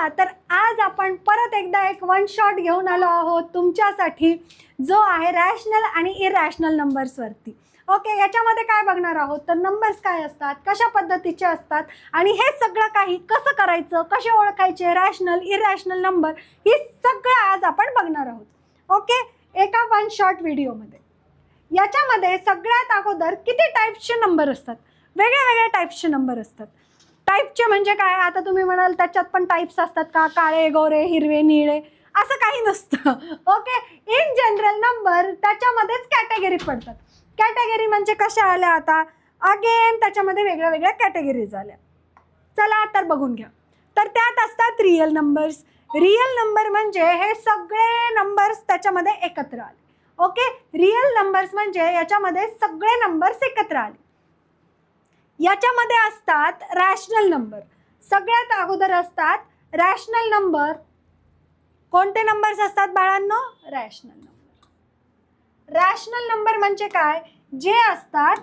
चला तर आज आपण परत एकदा एक वन शॉट घेऊन आलो आहोत तुमच्यासाठी, जो आहे रॅशनल आणि इरॅशनल नंबर्सवरती. ओके, याच्यामध्ये काय बघणार आहोत तर नंबर्स काय असतात, कशा पद्धतीचे असतात आणि हे सगळं काही कसं करायचं, कसे ओळखायचे रॅशनल इरॅशनल नंबर, ही सगळं आज आपण बघणार आहोत. ओके, एका वन शॉट व्हिडिओमध्ये. याच्यामध्ये सगळ्यात अगोदर किती टाईप्सचे नंबर असतात, वेगळ्या वेगळ्या टाईप्सचे नंबर असतात. टाईपचे म्हणजे काय, आता तुम्ही म्हणाल त्याच्यात पण टाईप्स असतात का, काळे गोरे हिरवे निळे, असं काही नसतं. ओके, इन जनरल नंबर त्याच्यामध्येच कॅटेगरी पडतात. कॅटेगरी म्हणजे कशा आल्या, आता अगेन त्याच्यामध्ये वेगळ्या वेगळ्या कॅटेगरीज आल्या. चला तर बघून घ्या. तर त्यात असतात रिअल नंबर्स. रिअल नंबर म्हणजे हे सगळे नंबर्स त्याच्यामध्ये एकत्र आले. ओके, रिअल नंबर्स म्हणजे याच्यामध्ये सगळे नंबर्स एकत्र आले. याच्यामध्ये असतात रॅशनल नंबर. सगळ्यात अगोदर असतात रॅशनल नंबर. कोणते नंबर्स असतात बाळांनो, रॅशनल नंबर. रॅशनल नंबर म्हणजे काय, जे असतात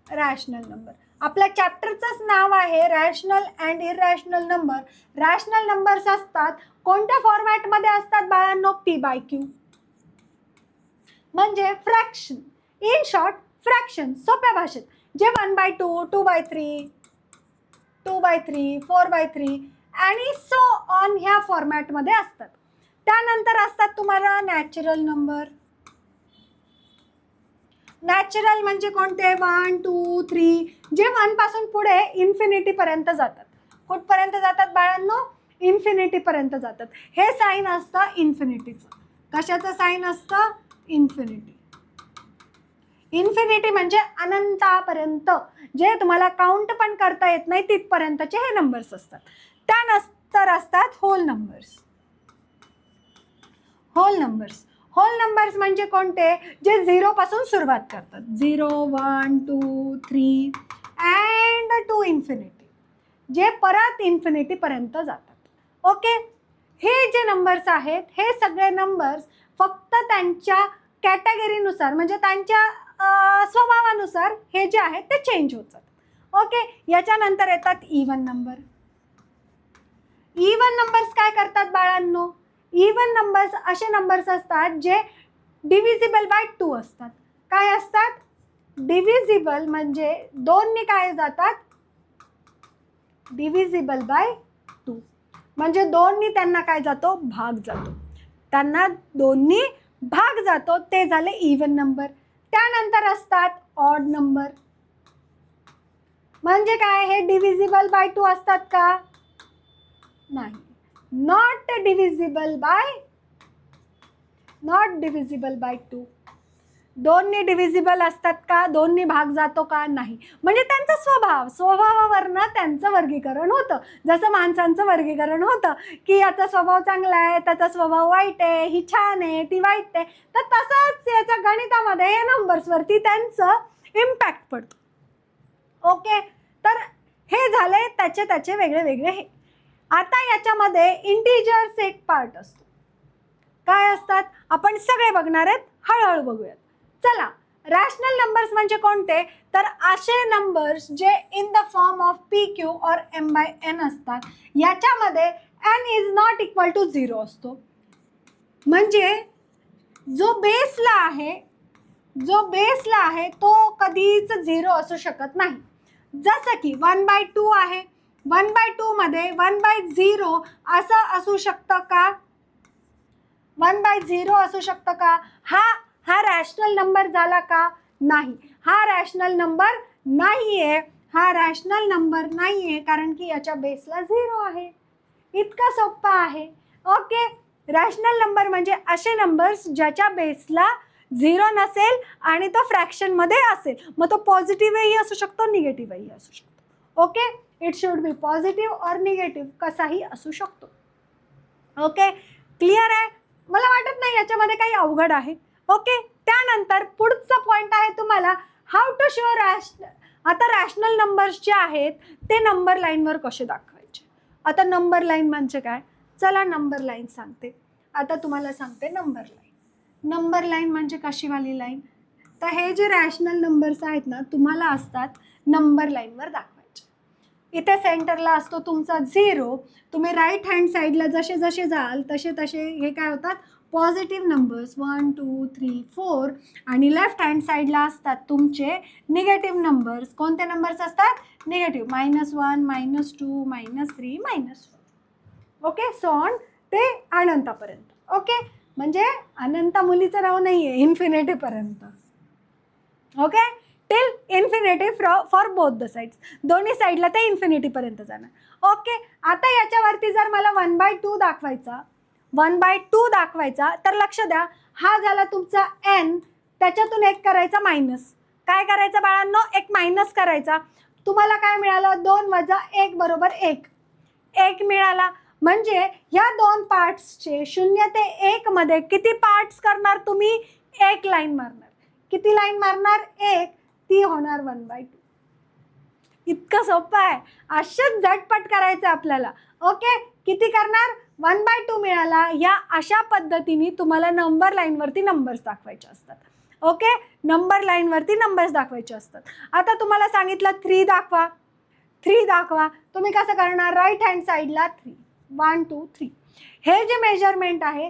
रॅशनल नंबर. आपल्या चॅप्टरचंच नाव आहे rational and irrational number. Rational numbers असतात कोणत्या फॉर्मॅटमध्ये असतात बाळांनो, P/Q, म्हणजे फ्रॅक्शन. इन शॉर्ट फ्रॅक्शन, सोप्या भाषेत जे 1/2, 2/3, 2/3, 4/3 आणि सो ऑन ह्या फॉर्मॅटमध्ये असतात. त्यानंतर असतात तुम्हाला नॅचरल नंबर. नॅचरल म्हणजे कोणते, 1, 2, 3, जे 1 पासून पुढे इन्फिनिटीपर्यंत जातात. कुठपर्यंत जातात बाळांनो, इन्फिनिटीपर्यंत जातात. हे साईन असतं इन्फिनिटीचं. कशाचं साईन असतं, इन्फिनिटी. इन्फिनिटी म्हणजे अनंतापर्यंत, जे तुम्हाला काउंट पण करता येत नाही तिथपर्यंतचे हे नंबर्स असतात. त्यानंतर असतात whole numbers. Whole numbers. Whole numbers म्हणजे कोणते, जे 0 पासून सुरुवात करतात. 0, 1, 2, 3 अँड टू इन्फिनिटी, जे परत इन्फिनिटीपर्यंत जातात. ओके, हे जे नंबर्स आहेत हे सगळे नंबर्स फक्त त्यांच्या कॅटेगरीनुसार म्हणजे त्यांच्या स्वभावानुसार हे जे आहेत ते चेंज होतात. ओके, याच्यानंतर येतात इवन नंबर. इवन नंबर्स काय करतात बाळांनो, इवन नंबर्स असे नंबर्स असतात जे डिव्हिजिबल बाय 2 असतात. काय असतात, डिव्हिजिबल म्हणजे 2 ने काय जातात, डिव्हिजिबल बाय 2 म्हणजे 2 ने त्यांना काय जातो, भाग जातो. त्यांना 2 ने भाग जातो, ते झाले इवन नंबर. त्यानंतर असतात ऑड नंबर. म्हणजे काय, हे डिव्हिजिबल बाय 2 असतात का, नाही, नॉट डिव्हिजिबल बाय 2. 2 ने डिव्हिजिबल असतात का, 2 ने भाग जातो का, नाही. म्हणजे त्यांचा स्वभावावरनं त्यांचं वर्गीकरण होतं. जसं माणसांचं वर्गीकरण होतं की याचा स्वभाव चांगला आहे, त्याचा स्वभाव वाईट आहे, ही छान आहे, ती वाईट आहे, तर तसंच याच्या गणितामध्ये हे नंबर्सवरती त्यांचं इम्पॅक्ट पडतो. ओके, तर हे झाले त्याचे वेगळे वेगळे हे. आता याच्यामध्ये इंटिजर्स एक पार्ट असतो. काय असतात आपण सगळे बघणार आहेत, हळूहळू बघूयात. चला, रॅशनल नंबर्स म्हणजे कोणते, तर असे नंबर्स जे in the form of PQ or M/N असतात. याच्यामध्ये n is not equal to 0 असतो. म्हणजे जो बेसला आहे तो कधीच 0 असू शकत नाही. जसं की 1/2 आहे, 1/2 मध्ये 1/0 असं असू शकतं का, 1/0 असू शकतं का, हा रॅशनल नंबर झाला का, नाही, हा रॅशनल नंबर नाहीये. हा रॅशनल नंबर नाहीये कारण की याच्या बेसला 0 आहे. इतका सोपा आहे. ओके, रॅशनल नंबर म्हणजे असे नंबर्स ज्याच्या बेसला 0 नसेल आणि तो फ्रॅक्शनमध्ये असेल. मग तो पॉझिटिव्हही असू शकतो, निगेटिव्हही असू शकतो. Okay, it should be positive और निगेटिव्ह, कसाही असू शकतो. ओके, क्लिअर आहे, मला वाटत नाही याच्यामध्ये काही अवघड आहे. ओके, त्यानंतर पुढचा पॉइंट आहे तुम्हाला हाऊ टू शो आता रॅशनल नंबर्स जे आहेत ते नंबर लाईनवर कसे दाखवायचे. आता नंबर लाईन म्हणजे काय, चला नंबर लाईन सांगते. आता तुम्हाला सांगते नंबर लाईन. नंबर लाईन म्हणजे कशीवाली लाईन, तर हे जे रॅशनल नंबर्स आहेत ना तुम्हाला असतात नंबर लाईनवर दाखवायचे. इथे सेंटरला असतो तुमचा 0. तुम्ही राईट हँड साईडला जसे जसे जाल तसे तसे हे काय होतात, पॉझिटिव्ह नंबर्स 1 2 3 4. आणि लेफ्ट हँड साईडला असतात तुमचे निगेटिव्ह नंबर्स. कोणते नंबर्स असतात? निगेटिव्ह. -1 -2 -3 -4. ओके, सो ऑन ते अनंतापर्यंत. ओके, म्हणजे अनंत मुलीचं नाव नाही आहे, इन्फिनिटीपर्यंत. Okay, till infinity for both the sides. दोन्ही साईडला ते इन्फिनिटीपर्यंत जाणार. ओके, आता याच्यावरती जर मला 1/2 दाखवायचा, 1/2 दाखवायचा, तर लक्ष द्या, हा झाला तुमचा n. त्याच्यातून एक करायचा मायनस. काय करायचं बाळांनो? एक मायनस करायचा. तुम्हाला काय मिळालं? 2 - 1 = 1. 1 मिळाला. म्हणजे ह्या दोन पार्ट्सचे 0 ते 1 मध्ये किती पार्ट्स करणार तुम्ही? एक लाईन मारणार. किती लाईन मारणार? एक. ती होणार 1/2. इतकं सोपं आहे. अशाच झटपट करायचं आपल्याला. ओके, किती करणार? 1/2 मिळाला. या अशा पद्धतीने तुम्हाला नंबर लाईनवरती नंबर्स दाखवायचे असतात. ओके, नंबर लाईनवरती नंबर्स दाखवायचे असतात. आता तुम्हाला सांगितलं 3 दाखवा, 3 दाखवा. तुम्ही कसं करणार? राईट हँड साईडला 3, 1 2 3. हे जे मेजरमेंट आहे,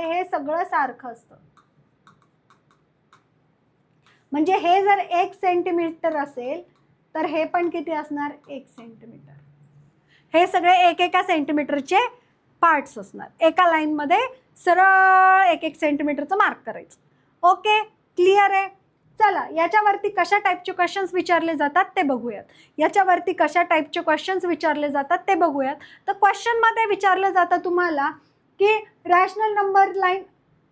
हे सगळं सारखं असतं. म्हणजे हे जर 1 सेंटीमीटर असेल तर हे पण किती असणार? 1 सेंटीमीटर. हे सगळे एकेका सेंटीमीटरचे पार्ट्स असणार. एका लाईनमध्ये सरळ 1-1 सेंटीमीटरचं मार्क करायचं. ओके, क्लिअर आहे? चला, याच्यावरती कशा टाईपचे क्वेश्चन्स विचारले जातात ते बघूयात. तर क्वेश्चनमध्ये विचारलं जातं तुम्हाला की रॅशनल नंबर लाईन,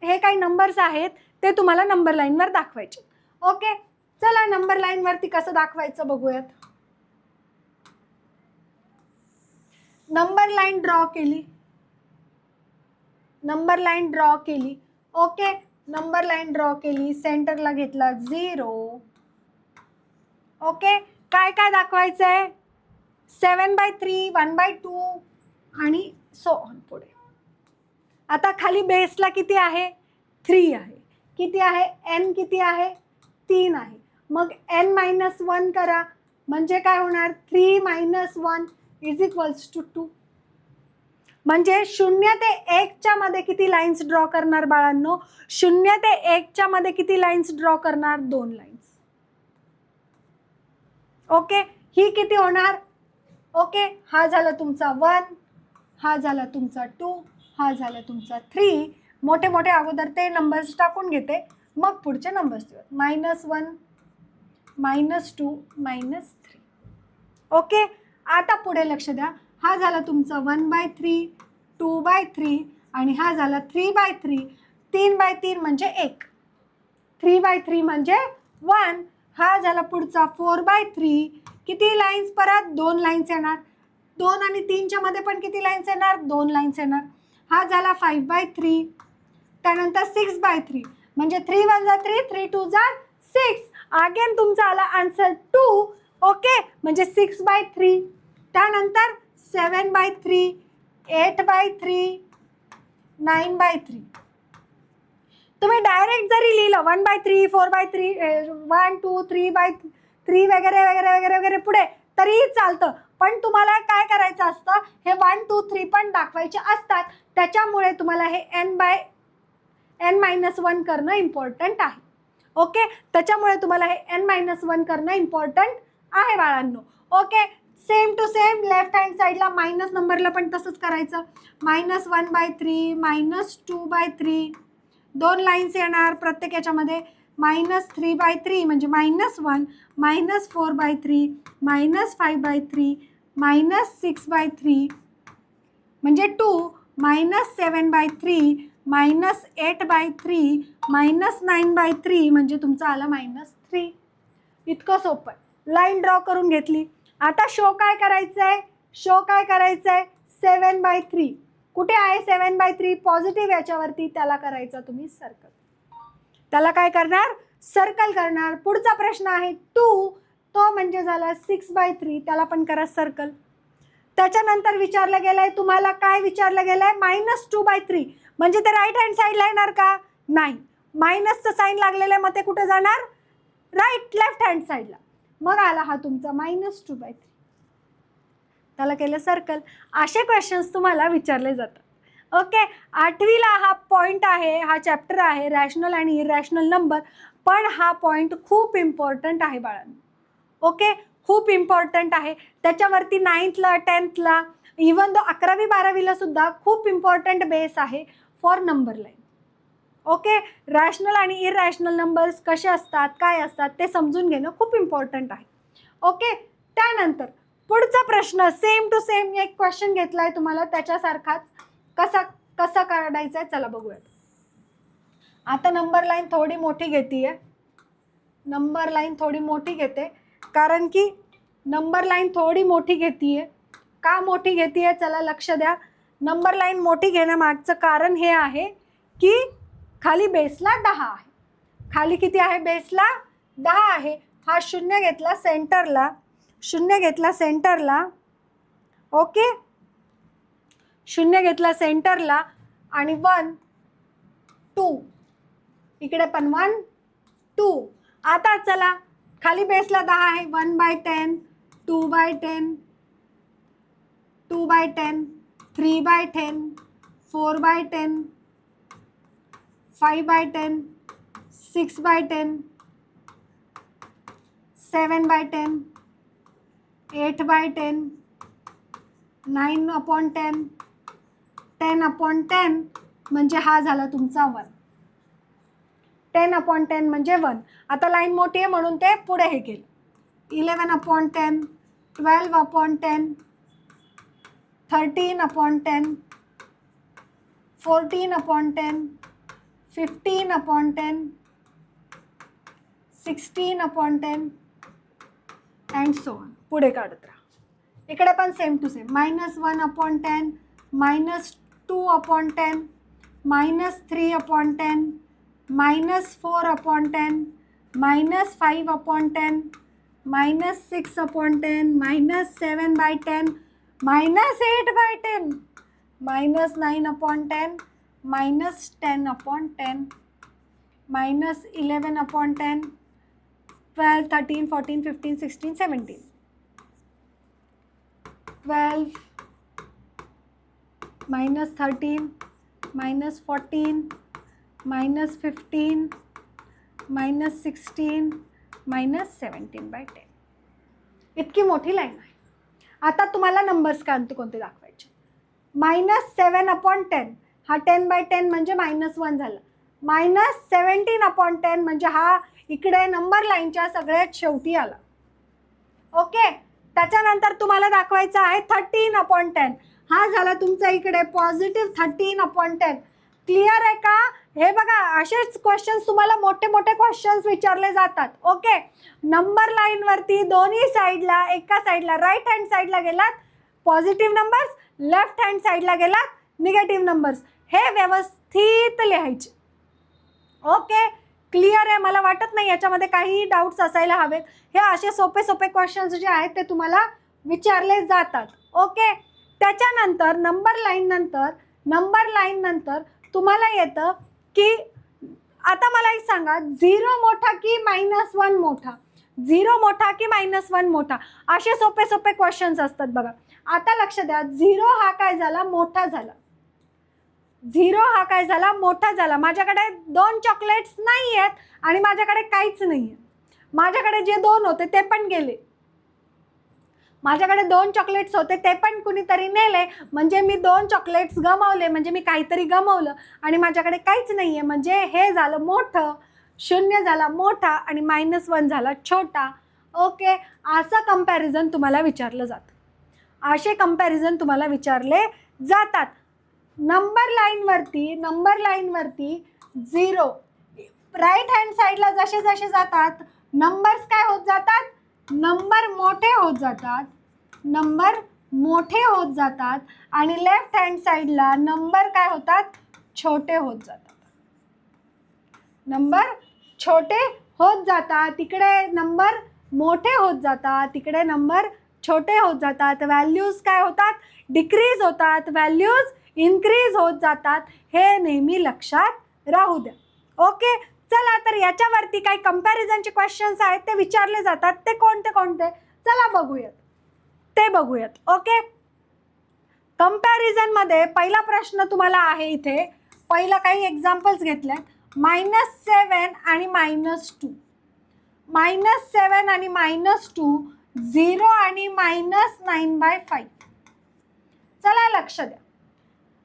हे काही नंबर्स आहेत ते तुम्हाला नंबर लाईनवर दाखवायचे. ओके, चला नंबर लाईनवरती कसं दाखवायचं बघूयात. नंबर लाईन ड्रॉ केली. ओके, नंबर लाईन ड्रॉ केली. सेंटरला घेतला 0. ओके, काय काय दाखवायचं आहे? 7/3, 1/2 आणि सो ऑन पुढे. आता खाली बेसला किती आहे? 3 आहे. किती आहे? n किती आहे? 3 आहे. मग n - 1 करा. म्हणजे काय होणार? 3 - 1 = 2. म्हणजे 0 ते 1च्या मध्ये किती लाईन्स ड्रॉ करणार बाळांनो? 0 ते 1च्या मध्ये किती लाईन्स ड्रॉ करणार? 2 लाईन्स. ओके, ही किती होणार? ओके, हा झाला तुमचा 1, हा झाला तुमचा 2, हा झाला तुमचा 3. मोठे मोठे अगोदर ते नंबर्स टाकून घेते, मग पुढचे नंबर्स देऊयात. -1 -2 -3. ओके, आता पुढे लक्ष द्या. हा झाला तुमचा 1/3, 2/3 आणि हा झाला 3/3. 3/3 म्हणजे 1, 3/3 म्हणजे 1. हा झाला पुढचा 4/3. किती लाईन्स? परत 2 लाईन्स येणार. 2 आणि 3च्या मध्ये पण किती लाईन्स येणार? 2 लाईन्स येणार. हा झाला 5/3. त्यानंतर 6/3 म्हणजे 3 1 जा 3, 3 2 जा 6. अगेन तुमचा आला आन्सर 2. ओके, म्हणजे 6/3. त्यानंतर 7/3, 8/3, 9/3. तुम्ही डायरेक्ट जरी लिहिलं 1/3, 4/3, 1 2 3/3 वगैरे वगैरे वगैरे वगैरे पुढे तरीही चालतं. पण तुम्हाला काय करायचं असतं? हे 1 2 3 पण दाखवायचे असतात. त्याच्यामुळे तुम्हाला हे n-1 करणं इम्पॉर्टंट आहे. ओके, त्याच्यामुळे तुम्हाला हे n-1 करणं इम्पॉर्टंट आहे बाळांनो. Okay, same to same left hand साईडला मायनस नंबरला पण तसंच करायचं. -1/3, -2/3. 2 लाईन्स येणार प्रत्येक याच्यामध्ये. -3/3 म्हणजे -1, -4/3, -5/3, -6/3 म्हणजे 2, -7/3, -8/3, -9/3 म्हणजे तुमचा आला -3. इतकं सोपं आहे. लाईन ड्रॉ करून घेतली. आता शो काय करायचंय? 7/3. कुठे आहे 7/3? पॉझिटिव्ह याच्यावरती. त्याला करायचा तुम्ही सर्कल. त्याला काय करणार? सर्कल करणार. पुढचा प्रश्न आहे 2, तो म्हणजे झाला 6/3. त्याला पण करा सर्कल. त्याच्यानंतर विचारलं गेलंय तुम्हाला, काय विचारलं गेलंय? -2/3 म्हणजे ते राईट हँड साईडला येणार का? नाही. मायनसचं साईन लागलेलं आहे, मग ते कुठे जाणार? लेफ्ट हँड साईडला. मग आला हा तुमचा -2/3. त्याला केलं सर्कल. असे क्वेश्चन्स तुम्हाला विचारले जातात. ओके, 8वीला हा पॉईंट आहे, हा चॅप्टर आहे रॅशनल आणि इरॅशनल नंबर. पण हा पॉईंट खूप इम्पॉर्टंट आहे बाळांनो. ओके, खूप इम्पॉर्टंट आहे. त्याच्यावरती 9thला 10thला इवन दो 11वी 12वीला सुद्धा खूप इम्पॉर्टंट बेस आहे for number line. Okay, rational आणि इरॅशनल नंबर्स कसे असतात, काय असतात ते समजून घेणं खूप इम्पॉर्टंट आहे. ओके, त्यानंतर पुढचा प्रश्न सेम टू सेम एक क्वेश्चन घेतलाय तुम्हाला त्याच्यासारखाच. कसा काढायचा आहे चला बघूयात. आता नंबर लाईन थोडी मोठी घेतीये, नंबर लाईन थोडी मोठी घेते, कारण की नंबर लाईन थोडी मोठी घेतीये. का मोठी घेतीये चला लक्ष द्या. नंबर लाईन मोठी घेण्यामागचं कारण हे आहे की खाली बेसला 10 आहे. खाली किती आहे बेसला? 10 आहे. हा शून्य घेतला सेंटरला, शून्य घेतला सेंटरला. ओके, शून्य घेतला सेंटरला आणि 1 2 इकडे पण 1 2. आता चला खाली बेसला 10 आहे. 1/10, 2/10, 2/10, 3/10, 4/10, 5/10, 6/10, 7/10, 8/10, 9/10, 10/10 म्हणजे हा झाला तुमचा 1. 10/10 म्हणजे 1. आता लाईन मोठी आहे म्हणून ते पुढे हे केलं. 11/10, 12/10, 13/10, 14/10, 15/10, 16/10 अँड सो ऑन. पुढे काढत राहा. इकडे पण सेम टू सेम. -1/10, -2/10, -3/10, -4/10, -5/10, -6/10, -7/10, -8/10, -9/10, -10/10, -11/10, 12, 13, 14, 15, 16, 17, 12, -13, -14, -15, -16, -17/10. इतकी मोठी लाईन आहे. आता तुम्हाला नंबर्स कोणते दाखवायचे. -7/10 हा 10/10 म्हणजे -1 झालं. -17/10 म्हणजे हा इकडे नंबर लाईनच्या सगळ्यात शेवटी आला. ओके, त्याच्यानंतर तुम्हाला दाखवायचा आहे 13/10. हा झाला तुमचा इकडे पॉझिटिव्ह 13/10. क्लिअर आहे का? हे बघा असेच क्वेश्चन्स तुम्हाला मोठे मोठे क्वेश्चन्स विचारले जातात. ओके, नंबर लाईनवरती दोन्ही साईडला, एका साईडला राईट हँड साईडला गेलात पॉझिटिव्ह नंबर्स, लेफ्ट हँड साईडला गेलात निगेटिव्ह नंबर्स. हे व्यवस्थित लिहायचे. ओके, क्लिअर आहे? मला वाटत नाही याच्यामध्ये काही डाऊट्स असायला हवेत. हे असे सोपे सोपे क्वेश्चन्स जे आहेत ते तुम्हाला विचारले जातात. ओके, त्याच्यानंतर नंबर लाईन नंतर तुम्हाला येतं की आता मला एक सांगा, 0 मोठा की -1 मोठा, 0 मोठा की -1 मोठा, असे सोपे सोपे क्वेश्चन्स असतात बघा. आता लक्ष द्या, 0 हा काय झाला? मोठा झाला. 0 हा काय झाला? मोठा झाला. माझ्याकडे 2 चॉकलेट्स नाही आहेत आणि माझ्याकडे काहीच नाही आहे. माझ्याकडे जे 2 होते ते पण गेले. माझ्याकडे 2 चॉकलेट्स होते ते पण कुणीतरी नेले, म्हणजे मी 2 चॉकलेट्स गमावले, म्हणजे मी काहीतरी गमावलं आणि माझ्याकडे काहीच नाही आहे. म्हणजे हे झालं मोठं, 0 झाला मोठा आणि -1 झाला छोटा. ओके, असं कंपॅरिझन तुम्हाला विचारलं जातं. असे कंपॅरिझन तुम्हाला विचारले जातात. नंबर लाईनवरती 0 राईट हँड साईडला जसे जसे जातात नंबर्स काय होत जातात? नंबर मोठे होत जातात आणि लेफ्ट हँड साईडला नंबर काय होतात? छोटे होत जातात. नंबर छोटे होत जातात, तिकडे नंबर मोठे होत जातात, तिकडे नंबर छोटे होत जातात. व्हॅल्यूज काय होतात? डिक्रीज होतात, व्हॅल्यूज इन्क्रीज होत जातात. हे नेहमी लक्षात राहू द्या. ओके, चला तर याच्यावरती काही कंपॅरिझनचे क्वेश्चन्स आहेत ते विचारले जातात. ते कोणते चला बघूयात. ते बघूयात. ओके, कंपॅरिझन मध्ये पहिला प्रश्न तुम्हाला आहे इथे. पहिला काही एक्झाम्पल्स घेतलेत. -7 आणि -2, -7 आणि -2, 0 आणि -9/5. चला लक्ष द्या.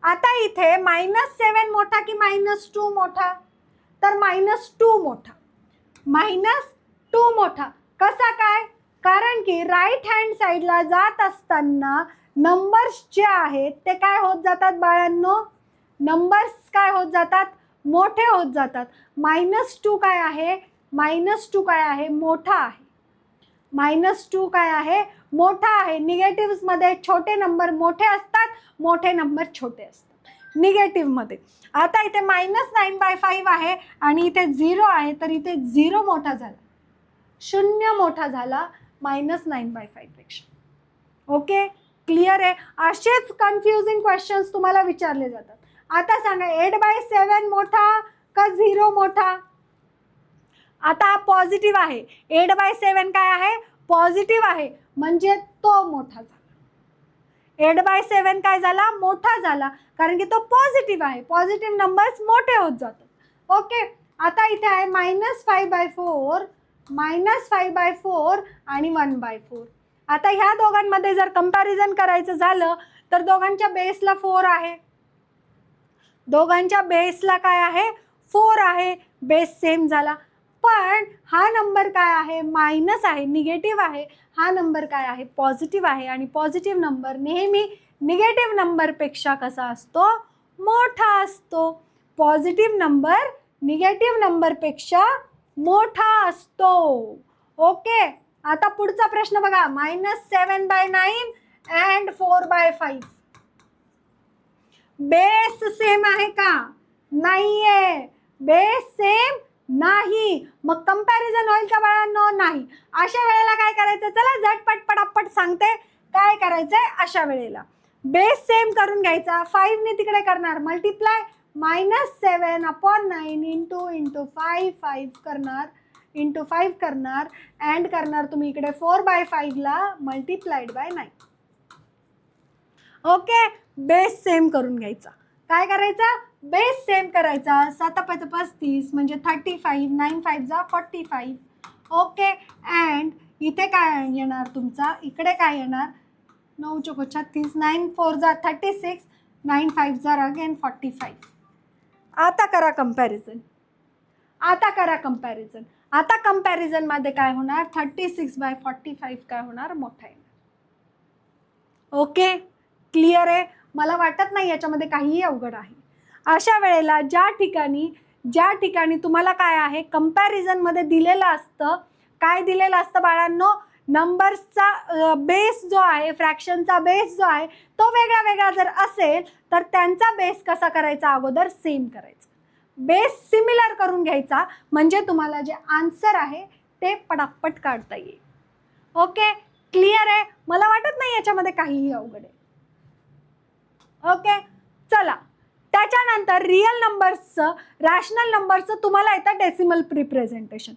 आता इथे -7 मोठा की -2 मोठा? तर -2 मोठा. -2 मोठा कसा काय? कारण की राईट हँड साईडला जात असताना नंबर्स जे आहेत ते काय होत जातात बाळांनो? नंबर्स काय होत जातात? मोठे होत जातात. -2 काय आहे? -2 काय आहे? मोठा आहे. -2 काय आहे? मोठा आहे. निगेटिव्हमध्ये छोटे नंबर मोठे असतात, मोठे नंबर छोटे असतात निगेटिव्हमध्ये. आता इथे -9/5 आहे आणि इथे 0 आहे, तर इथे 0 मोठा झाला, 0 मोठा झाला -9/5 पेक्षा. ओके, क्लिअर आहे? असेच कन्फ्युजिंग क्वेश्चन्स तुम्हाला विचारले जातात. आता सांगा 8/7 मोठा का 0 मोठा? आता हा पॉझिटिव्ह आहे. 8/7 काय आहे? पॉझिटिव्ह आहे, म्हणजे तो मोठा झाला. 8/7 काय झाला? मोठा झाला, कारण की तो पॉझिटिव्ह आहे. पॉझिटिव्ह नंबर्स मोठे होत जातात. ओके, आता इथे आहे -5/4, -5/4 आणि 1/4. आता ह्या दोघांमध्ये जर कंपॅरिझन करायचं झालं तर दोघांच्या बेसला 4 आहे. दोघांच्या बेसला काय आहे? 4 आहे. बेस सेम झाला. पण हा नंबर काय आहे? मायनस आहे, निगेटिव्ह आहे. हा नंबर काय आहे? पॉझिटिव्ह आहे. आणि पॉझिटिव्ह नंबर नेहमी निगेटिव्ह नंबरपेक्षा कसा असतो? मोठा असतो. पॉझिटिव्ह नंबर निगेटिव्ह नंबरपेक्षा मोठा असतो. ओके, आता पुढचा प्रश्न बघा. -7/9 अँड 4/5. बेस सेम आहे का? नाहीये. बेस सेम नाही. मग कंपॅरिझन होईल का बाळांनो? नाही. अशा वेळेला काय करायचं? चला झटपट पटापट सांगते काय करायचंय. अशा वेळेला बेस सेम करून घ्यायचा. 5 ने तिकडे करणार मल्टिप्लाय. -7/9 इंटू 5 करणार, इंटू 5 करणार, अँड करणार तुम्ही इकडे 4/5 ला multiplied by 9. Okay, base same करून घ्यायचा. काय करायचा? बेस सेम करायचा. 7×5 = 35 म्हणजे 35, 9 5 जा 45. ओके, अँड इथे काय येणार तुमचा? इकडे काय येणार? 9 × 36, 9 4 जा 36, 9 5 जा अगेन 45. आता करा कंपॅरिझन. आता करा कंपॅरिझन. आता कंपॅरिझन मध्ये काय होणार? 36/45 काय होणार? मोठा येणार. ओके, क्लिअर आहे? मला वाटत नाही याच्यामध्ये काहीही अवघड आहे. अशा वेळेला ज्या ठिकाणी तुम्हाला काय आहे? कंपॅरिझन मध्ये दिलेलं असतं. काय दिलेलं असतं बाळांनो? नंबर्सचा बेस जो आहे, फ्रॅक्शनचा बेस जो आहे तो वेगळा वेगळा जर असेल तर त्यांचा बेस कसा करायचा? अगोदर सेम करायचा. बेस सिमिलर करून घ्यायचा, म्हणजे तुम्हाला जे आन्सर आहे ते पटापट काढता येईल. ओके, क्लिअर आहे? मला वाटत नाही याच्यामध्ये काहीही अवघड आहे. ओके, चला त्याच्यानंतर रिअल नंबर्सचं, रॅशनल नंबरचं तुम्हाला येतं डेसिमल रिप्रेझेंटेशन.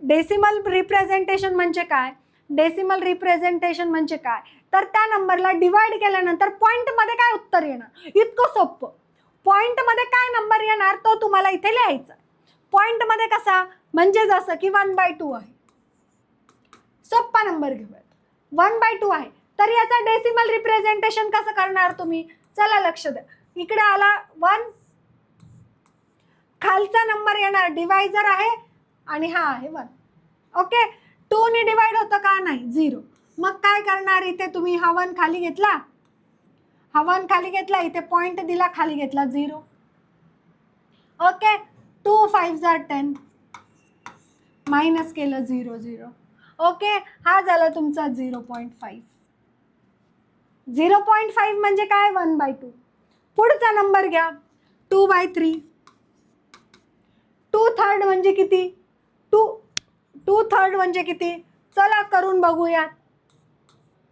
डेसिमल रिप्रेझेंटेशन म्हणजे काय? डेसिमल रिप्रेझेंटेशन म्हणजे काय? तर त्या नंबरला डिवाइड केल्यानंतर पॉईंटमध्ये काय उत्तर येणार? इतकं सोपं. पॉईंटमध्ये काय नंबर येणार तो तुम्हाला इथे लिहायचा. पॉईंटमध्ये कसा? म्हणजे जसं की 1/2 आहे. सोप्पा नंबर घेऊयात. 1/2 आहे, तर याचा डेसिमल रिप्रेझेंटेशन कसं करणार तुम्ही? चला लक्ष द्या. इकडे आला 1, खालचा नंबर येणार, डिवायझर आहे आणि हा आहे 1. ओके, 2 ने डिवाइड होतं का? नाही, 0. मग काय करणार? इथे तुम्ही हा 1 खाली घेतला, हा 1 खाली घेतला, इथे पॉइंट दिला, खाली घेतला 0. ओके, 2 5 जा 10, मायनस केलं 0 0. ओके, हा झाला तुमचा 0.5. 0.5 म्हणजे काय? 1/2. पुढचा नंबर घ्या 2/3. 2/3 म्हणजे किती? 2/3 म्हणजे किती? चला करून बघूया.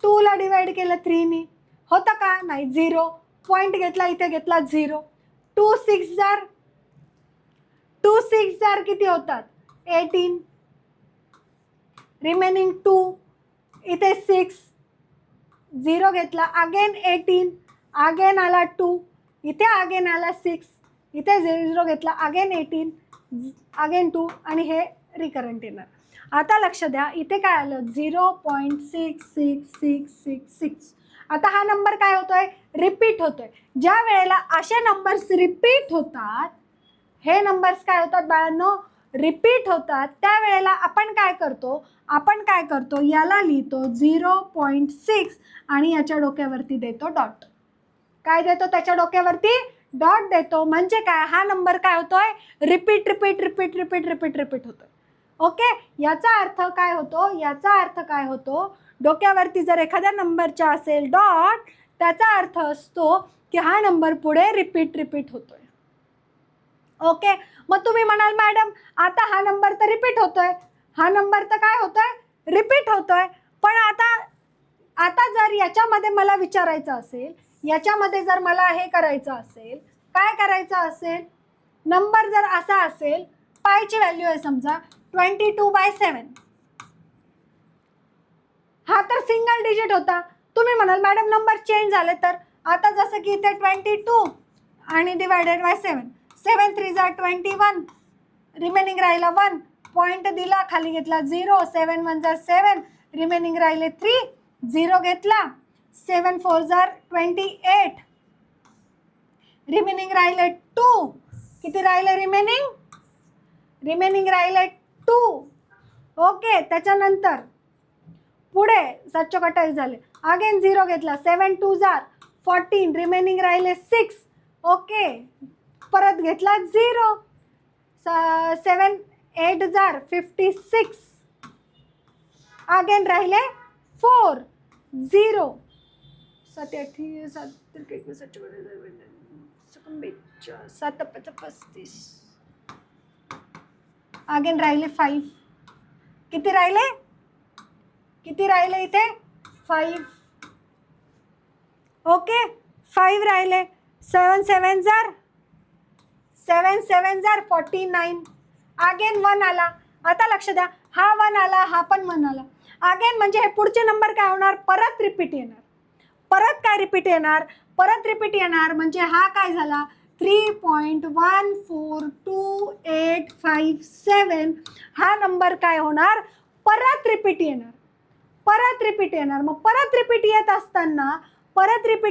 2 ला डिवाइड केलं 3 ने, होतं का? नाही, 0. पॉइंट घेतला, इथे घेतला 0. 2 6 जार, 2 6 जार किती होतात? 18. रिमेनिंग 2, इथे 6. 0 घेतला, अगेन 18, अगेन आला 2, इथे अगेन आला 6, इथे 0 घेतला, अगेन 18, अगेन 2 आणि हे रिकरंट येणार. आता लक्ष द्या, इथे काय आलं 0.6666. आता हा नंबर काय होतोय, रिपीट होतोय. ज्या वेळेला असे नंबर्स रिपीट होतात, हे नंबर्स काय होतात बाळांनो, रिपीट होतात, त्यावेळेला आपण काय करतो, याला लिहितो 0.6 आणि याच्या डोक्यावरती देतो डॉट. काय देतो, त्याच्या डोक्यावरती डॉट देतो. म्हणजे काय, हा नंबर काय होतोय, रिपीट होतोय. ओके, याचा अर्थ काय होतो, डोक्यावरती जर एखाद्या नंबरच्या असेल डॉट, त्याचा अर्थ असतो की हा नंबर पुढे रिपीट होतोय. ओके, मग तुम्ही म्हणाल मॅडम आता हा नंबर तर रिपीट होतोय, हा नंबर तर काय होतोय, रिपीट होतोय. पण आता जर याच्यामध्ये मला विचारायचं असेल, याच्यामध्ये जर मला हे करायचं असेल, काय करायचं असेल, नंबर जर असा असेल, पायची व्हॅल्यू आहे समजा 22/7, हा तर सिंगल डिजिट होता. तुम्ही म्हणाल मॅडम नंबर चेंज झाले, तर आता जसं की इथे 22 आणि डिवायडेड बाय 7, 7 3 जा 21, रिमेनिंग राहिला 1, पॉईंट दिला, खाली घेतला 0, 7 1 जा 7, रिमेनिंग राहिले 3, 0 घेतला, 7 4 जा 28, रिमेनिंग राहिले 2, किती राहिले रिमेनिंग राहिले 2. ओके, त्याच्यानंतर पुढे 7 झाले, अगेन 0 घेतला, 7 2 जा 14, रिमेनिंग राहिले 6. ओके, परत घेतला 0, 7 8 जा 56, अगेन राहिले 4, 0, 7 8 7 35, अगेन राहिले 5, किती राहिले इथे 5. ओके, 5 राहिले, 7 7 जा 49, अगेन 1 आला. आता लक्ष द्या, हा 1 आला, हा पण 1 आला, अगेन म्हणजे हे पुढचे नंबर काय होणार, परत रिपीट येणार. म्हणजे हा काय झाला, 3.14285 हा नंबर काय होणार, परत रिपीट येणार. मग परत रिपीट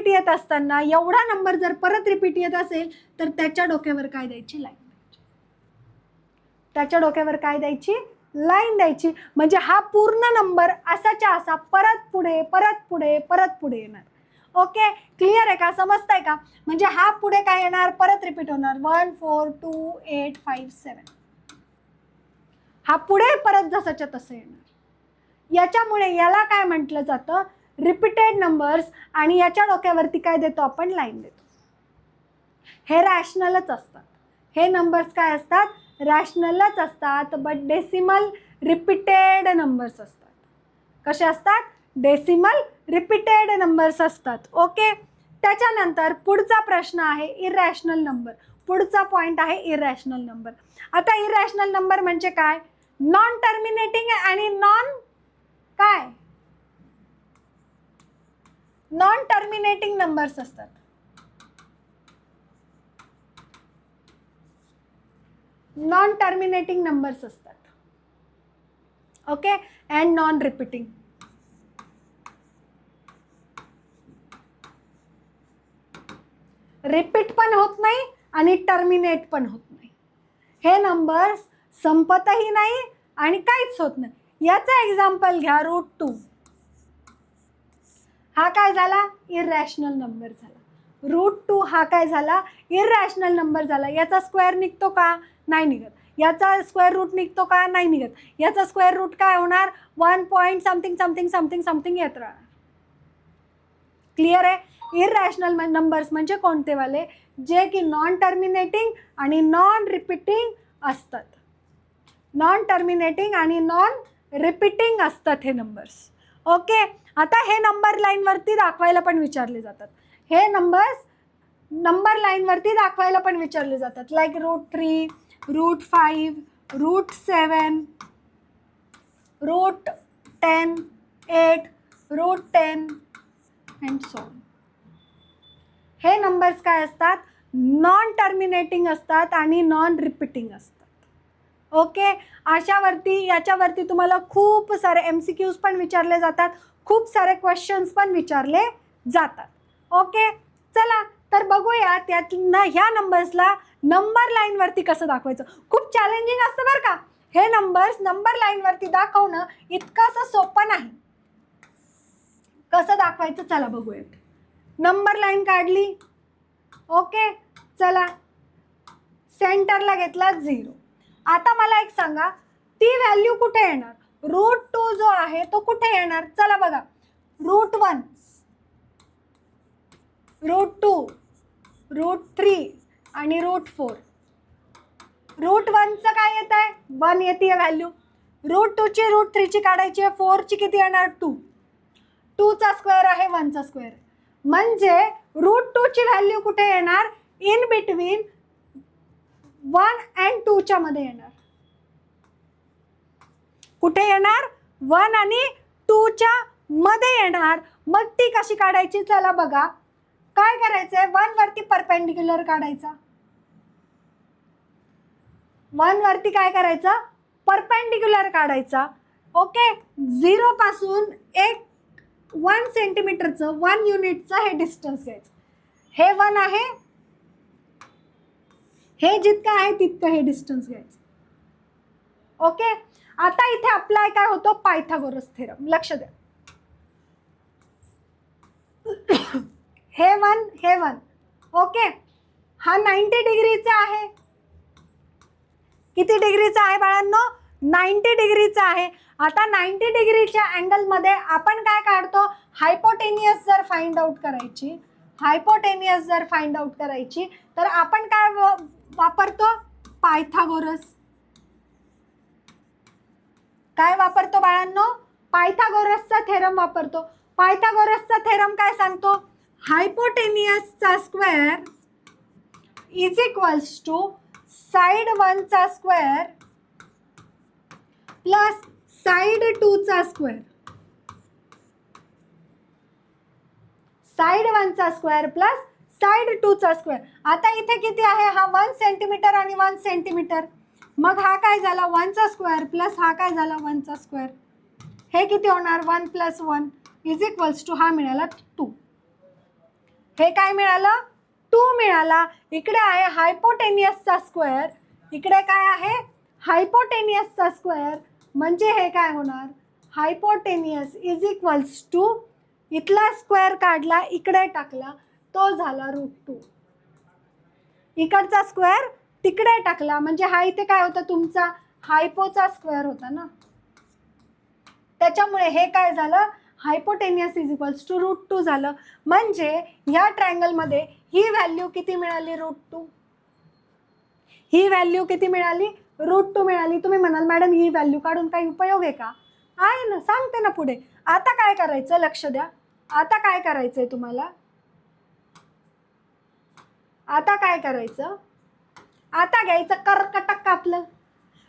येत असताना एवढा नंबर जर परत रिपीट येत असेल, तर त्याच्या डोक्यावर काय द्यायची, लाईन द्यायची. म्हणजे हा पूर्ण नंबर असाच्या असा परत पुढे येणार. ओके, क्लिअर आहे का, समजतंय का. म्हणजे हा पुढे काय येणार, परत रिपीट होणार 142857, हा पुढे परत जसाच्या तसं येणार. याच्यामुळे याला काय म्हटलं जातं, रिपीटेड नंबर्स. आणि याच्या डोक्यावरती काय देतो आपण, लाईन देतो. हे रॅशनलच असतात, हे नंबर्स काय असतात, रॅशनलच असतात. बट डेसिमल रिपीटेड नंबर्स असतात. कसे असतात, डेसिमल रिपीटेड नंबर्स असतात. ओके, त्याच्यानंतर पुढचा प्रश्न आहे इरॅशनल नंबर. पुढचा पॉइंट आहे इरॅशनल नंबर. आता इरॅशनल नंबर म्हणजे काय, नॉन टर्मिनेटिंग आणि नॉन टर्मिनेटिंग नंबर्स असतात. नॉन टर्मिनेटिंग नंबर्स असतात. Okay, and non repeating. Repeat पण होत नाही आणि टर्मिनेट पण होत नाही. हे नंबर्स संपतही नाही आणि काहीच होत नाही. याचा एक्झाम्पल घ्या, √2. हा काय झाला, इरॅशनल नंबर झाला. √2 हा काय झाला, इरॅशनल नंबर झाला. याचा स्क्वेअर निघतो का, नाही निघत. याचा स्क्वेअर रूट निघतो का, नाही निघत. याचा स्क्वेअर रूट काय होणार, 1 पॉईंट समथिंग येत राहणार. क्लिअर आहे. इरॅशनल नंबर्स म्हणजे कोणते वाले, जे की नॉन टर्मिनेटिंग आणि नॉन रिपीटिंग असतात. नॉन टर्मिनेटिंग आणि नॉन रिपीटिंग असतात हे नंबर्स. ओके, आता हे नंबर लाईनवरती दाखवायला पण विचारले जातात. हे नंबर्स नंबर लाईनवरती दाखवायला पण विचारले जातात. Like √3, √5, √7, √10, 8, √10, and so on. हे नंबर्स काय असतात, नॉन टर्मिनेटिंग असतात आणि नॉन रिपीटिंग असतात. ओके, अशावरती याच्यावरती तुम्हाला खूप सारे MCQs पण विचारले जातात, खूप सारे क्वेश्चन्स पण विचारले जातात. ओके, चला तर बघूया त्यातनं ह्या नंबर्सला नंबर लाईनवरती कसं दाखवायचं. खूप चॅलेंजिंग असतं बरं का हे नंबर्स. नंबर लाईनवरती दाखवणं इतकंसं सोपं नाही. कसं दाखवायचं चला बघूया. नंबर लाईन काढली. ओके, चला सेंटरला घेतला 0. आता मला एक सांगा, ती व्हॅल्यू कुठे येणार. √2 जो आहे तो कुठे येणार. चला बघा, √1, √2, √3 आणि √4. √1चं काय येत आहे, 1 येते व्हॅल्यू. √2ची √3ची काढायची आहे, 4ची किती येणार 2. 2चा स्क्वेअर आहे 1चा स्क्वेअर. म्हणजे √2ची व्हॅल्यू कुठे येणार, इन बिटवीन 1 and 2च्या मध्ये येणार. कुठे येणार, 1 आणि 2च्या मध्ये येणार. मग ती कशी काढायची चला बघा. काय करायचंय, 1 वरती परपेंडिक्युलर काढायचा. 1 वरती काय करायचं, परपेंडिक्युलर काढायचा. ओके, 0 पासून 1 सेंटीमीटरचं 1 युनिटचं हे डिस्टन्स घ्यायचं. हे 1 आहे, हे जितकं आहे तितकं हे डिस्टन्स घ्यायचं. ओके, आता इथे अप्लाय काय होतो, पायथागोरस थेरम. लक्ष द्या. हे 1, हे 1. ओके, हा 90 डिग्रीचा आहे. किती डिग्रीचा आहे बाळांनो, 90 डिग्रीचा आहे. आता 90 डिग्रीच्या अँगलमध्ये आपण काय काढतो, हायपोटेनियस जर फाइंड आउट करायची, हायपोटेनियस जर फाइंड आउट करायची तर आपण काय वापरतो, पायथागोरस. काय वापरतो बाळांनो, पायथागोरसचा थेरम वापरतो. पायथागोरसचा थेरम काय सांगतो, हायपोटेनियसचा square is equals to side 1चा स्क्वेअर प्लस साइड 2चा स्क्वेअर. साइड 1चा स्क्वेअर प्लस साइड 2चा स्क्वेअर. आता इथे किती आहे, हा 1 सेंटीमीटर आणि 1 सेंटीमीटर. मग हा काय झाला, 1चा स्क्वेअर प्लस हा काय झाला 1चा स्क्वेअर. हे किती होणार, 1 + 1 इज इक्वल्स टू हा मिळाला 2. हे काय मिळालं, 2 मिळाला. इकडे आहे हायपोटेनियसचा स्क्वेअर, इकडे काय आहे हायपोटेनियसचा स्क्वेअर. म्हणजे हे काय होणार, हायपोटेनियस इज इक्वल्स टू, इथला स्क्वेअर काढला इकडे टाकला तो झाला √2. इकडचा स्क्वेअर तिकडे टाकला म्हणजे हा इथे काय होता, तुमचा हायपोचा स्क्वेअर होता ना. त्याच्यामुळे हे काय झालं, हायपोटेनियस इज इक्वल्स टू √2 झालं. म्हणजे ह्या ट्रायंगलमध्ये ही व्हॅल्यू किती मिळाली, √2. ही व्हॅल्यू किती मिळाली, √2 मिळाली. तुम्ही म्हणाल मॅडम ही व्हॅल्यू काढून काही उपयोग आहे का, आहे ना, सांगते ना पुढे. आता काय करायचं, लक्ष द्या. आता काय करायचंय तुम्हाला, आता काय करायचं, आता घ्यायचं कर्कटक आपलं.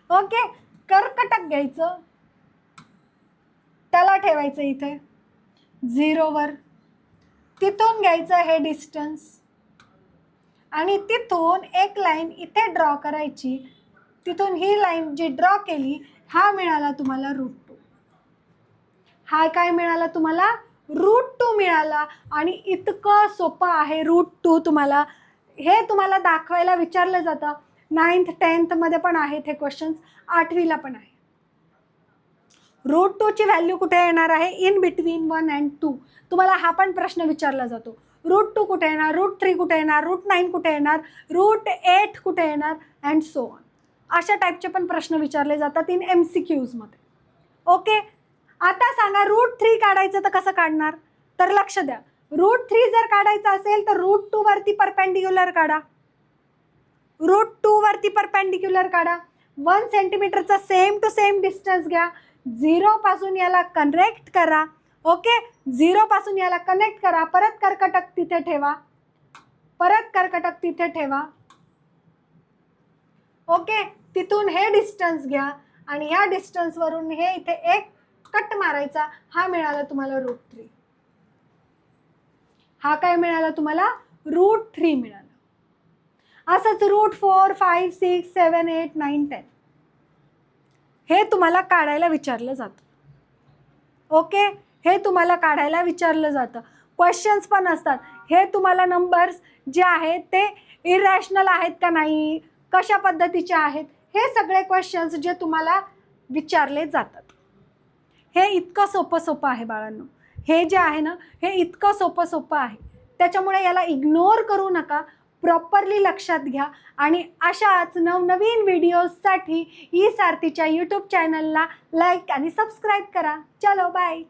ओके, कर्कटक घ्यायचं, त्याला ठेवायचं इथे 0वर. तिथून घ्यायचं हे डिस्टन्स आणि तिथून एक लाईन इथे ड्रॉ करायची. तिथून ही लाईन जी ड्रॉ केली, हा मिळाला तुम्हाला √2. हा काय मिळाला तुम्हाला, √2 मिळाला. आणि इतकं सोपं आहे √2. तुम्हाला हे तुम्हाला दाखवायला विचारलं जातं. 9th 10th मध्ये पण आहेत हे क्वेश्चन्स, 8वीला पण आहे. √2ची व्हॅल्यू कुठे येणार आहे, इन बिटवीन 1 and 2. तुम्हाला हा पण प्रश्न विचारला जातो. √2 कुठे येणार, √3 कुठे येणार, √9 कुठे येणार, √8 कुठे येणार, अँड सो ऑन. अशा टाईपचे पण प्रश्न विचारले जातात इन MCQs मध्ये. ओके, आता सांगा √3 काढायचं तर कसं काढणार. तर लक्ष द्या, √3 जर काढायचं असेल तर √2 वरती परपेंडिक्युलर काढा. √2 वरती परपेंडिक्युलर काढा. 1 सेंटीमीटरचा सेम टू सेम डिस्टन्स घ्या. 0 पासून याला कनेक्ट करा. ओके, 0 पासून याला कनेक्ट करा. परत कर्कटक तिथे ठेवा, परत कर्कटक तिथे ठेवा. ओके, तिथून हे डिस्टन्स घ्या आणि ह्या डिस्टन्सवरून हे इथे एक कट मारायचा. हा मिळाला तुम्हाला √3. हा काय मिळाला तुम्हाला? √3 मिळाला. असंच √4, 5, 6, 7, 8, 9, 10 हे तुम्हाला काढायला विचारलं जातं. ओके, हे तुम्हाला काढायला विचारलं जातं. क्वेश्चन्स पण असतात. हे तुम्हाला नंबर्स जे आहेत ते इरॅशनल आहेत का नाही, कशा पद्धतीचे आहेत, हे सगळे क्वेश्चन्स जे तुम्हाला विचारले जातात. हे इतकं सोपं आहे बाळांनो. हे जे आहे ना, हे इतकं सोपं आहे. त्याच्यामुळे याला इग्नोर करू नका, प्रॉपरली लक्षात घ्या आणि अशाच नवनवीन व्हिडिओजसाठी ई सारथीच्या यूट्यूब चॅनलला लाईक आणि सबस्क्राईब करा. चलो बाय.